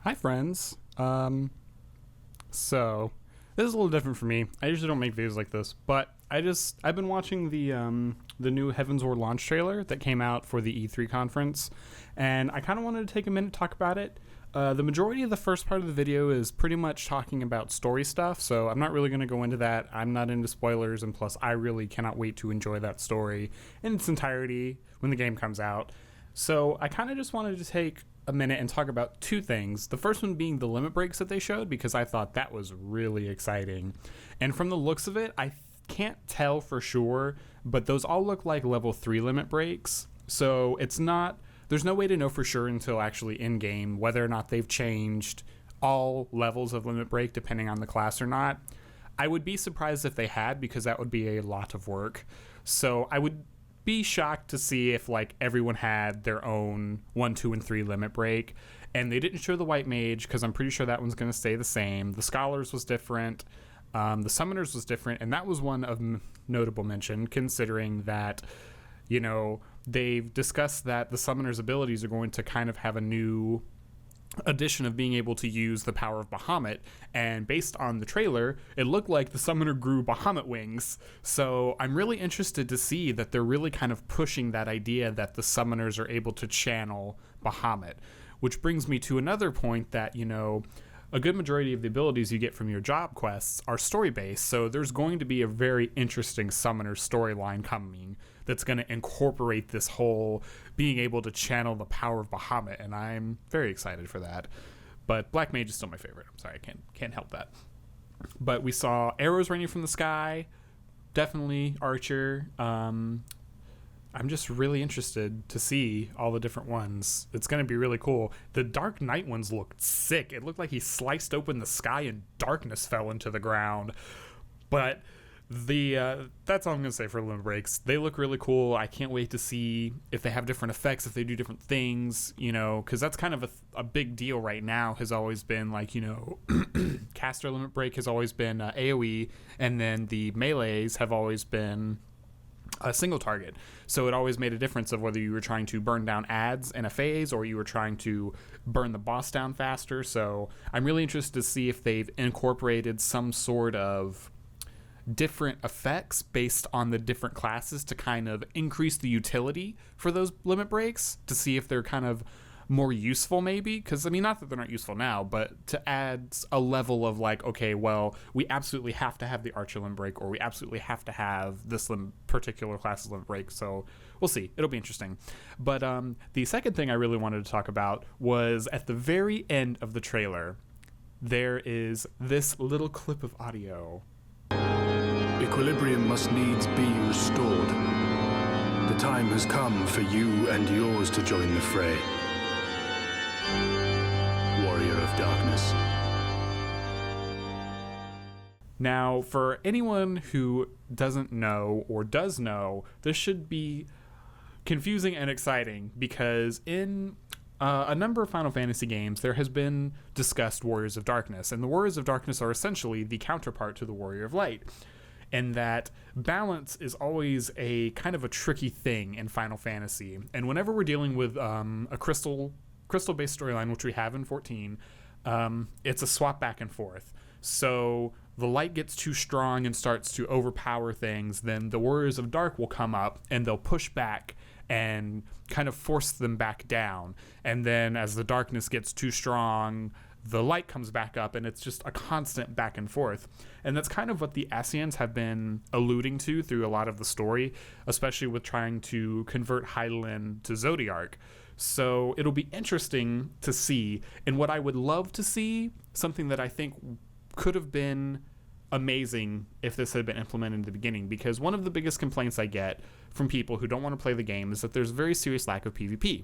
Hi, friends. So this is a little different for me. I usually don't make videos like this, but I've been watching the new Heavensward Launch trailer that came out for the E3 conference, and I kind of wanted to take a minute to talk about it. The majority of the first part of the video is pretty much talking about story stuff, so I'm not really going to go into that. I'm not into spoilers, and plus I really cannot wait to enjoy that story in its entirety when the game comes out. So I kind of just wanted to take a minute and talk about two things. The first one being the limit breaks that they showed, because I thought that was really exciting. And from the looks of it, I can't tell for sure, but those all look like level 3 limit breaks. So there's no way to know for sure until actually in-game whether or not they've changed all levels of limit break depending on the class or not. I would be surprised if they had, because that would be a lot of work. So I would be shocked to see if like everyone had their own 1, 2, and 3 limit break. And they didn't show the white mage, because I'm pretty sure that one's going to stay the same. The scholars was different. The summoners was different, and that was one of notable mention, considering that, you know, they've discussed that the summoners' abilities are going to kind of have a new addition of being able to use the power of Bahamut, and based on the trailer, it looked like the summoner grew Bahamut wings. So I'm really interested to see that they're really kind of pushing that idea that the summoners are able to channel Bahamut, which brings me to another point that, you know, a good majority of the abilities you get from your job quests are story-based, so there's going to be a very interesting summoner storyline coming that's going to incorporate this whole being able to channel the power of Bahamut, and I'm very excited for that. But Black Mage is still my favorite. I'm sorry, I can't help that. But we saw arrows raining from the sky, definitely Archer. I'm just really interested to see all the different ones. It's going to be really cool. The Dark Knight ones looked sick. It looked like he sliced open the sky and darkness fell into the ground. But that's all I'm going to say for limit breaks. They look really cool. I can't wait to see if they have different effects, if they do different things, you know, because that's kind of a big deal right now, has always been like, you know, caster limit break has always been AoE, and then the melees have always been a single target. So it always made a difference of whether you were trying to burn down ads in a phase or you were trying to burn the boss down faster. So I'm really interested to see if they've incorporated some sort of different effects based on the different classes to kind of increase the utility for those limit breaks, to see if they're kind of more useful maybe, because I mean, not that they're not useful now, but to add a level of like, okay, well, we absolutely have to have the Archer limit break, or we absolutely have to have this particular class's limit break. So we'll see, it'll be interesting. But the second thing I really wanted to talk about was at the very end of the trailer, there is this little clip of audio. Equilibrium must needs be restored. The time has come for you and yours to join the fray. Warrior of Darkness. Now, for anyone who doesn't know or does know, this should be confusing and exciting, because in a number of Final Fantasy games, there has been discussed Warriors of Darkness, and the Warriors of Darkness are essentially the counterpart to the Warrior of Light, and that balance is always a kind of a tricky thing in Final Fantasy. And whenever we're dealing with a crystal-based storyline, which we have in 14, it's a swap back and forth. So the light gets too strong and starts to overpower things, then the Warriors of Dark will come up and they'll push back and kind of force them back down. And then as the darkness gets too strong, the light comes back up, and it's just a constant back and forth. And that's kind of what the Ascians have been alluding to through a lot of the story, especially with trying to convert Hydaelyn to Zodiark. So it'll be interesting to see, and what I would love to see, something that I think could have been amazing if this had been implemented in the beginning, because one of the biggest complaints I get from people who don't want to play the game is that there's a very serious lack of PvP.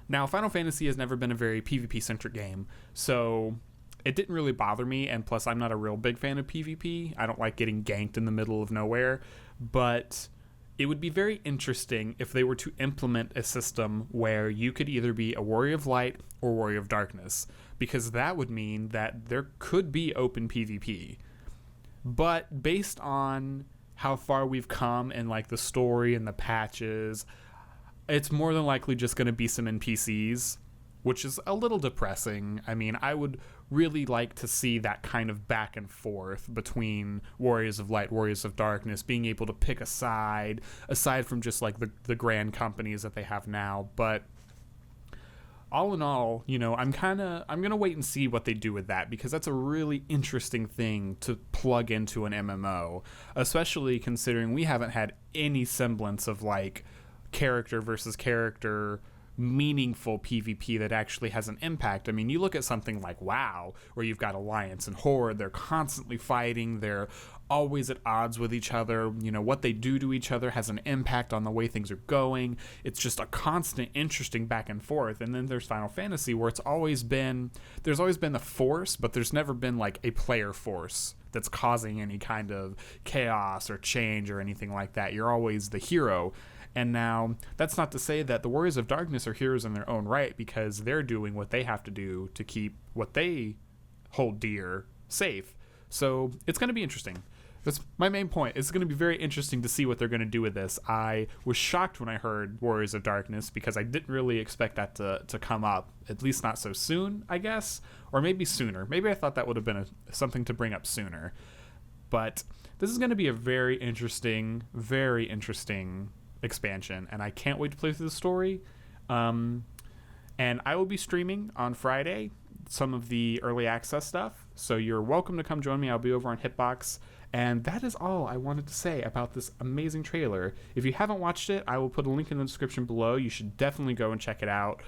Now, Final Fantasy has never been a very PvP-centric game, so it didn't really bother me, and plus I'm not a real big fan of PvP. I don't like getting ganked in the middle of nowhere, but it would be very interesting if they were to implement a system where you could either be a Warrior of Light or Warrior of Darkness, because that would mean that there could be open PvP. But based on how far we've come in like the story and the patches, it's more than likely just going to be some NPCs. which is a little depressing. I mean, I would really like to see that kind of back and forth between Warriors of Light, Warriors of Darkness, being able to pick a side, aside from just like the grand companies that they have now. But all in all, you know, I'm going to wait and see what they do with that, because that's a really interesting thing to plug into an MMO, especially considering we haven't had any semblance of like character versus character meaningful PvP that actually has an impact. I mean, you look at something like WoW, where you've got Alliance and Horde, they're constantly fighting, they're always at odds with each other. You know, what they do to each other has an impact on the way things are going. It's just a constant, interesting back and forth. And then there's Final Fantasy, where there's always been the force, but there's never been like a player force that's causing any kind of chaos or change or anything like that. You're always the hero. And now, that's not to say that the Warriors of Darkness are heroes in their own right, because they're doing what they have to do to keep what they hold dear safe. So it's going to be interesting. That's my main point. It's going to be very interesting to see what they're going to do with this. I was shocked when I heard Warriors of Darkness, because I didn't really expect that to come up, at least not so soon, I guess. Or maybe sooner. Maybe I thought that would have been something to bring up sooner. But this is going to be a very interesting expansion, and I can't wait to play through the story. And I will be streaming on Friday some of the early access stuff, so you're welcome to come join me. I'll be over on Hitbox, and that is all I wanted to say about this amazing trailer. If you haven't watched it, I will put a link in the description below. You should definitely go and check it out.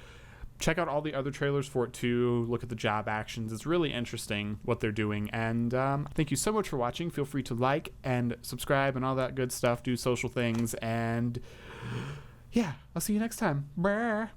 Check out all the other trailers for it too. Look at the job actions. It's really interesting what they're doing. And thank you so much for watching. Feel free to like and subscribe and all that good stuff. Do social things. And yeah, I'll see you next time. Brr.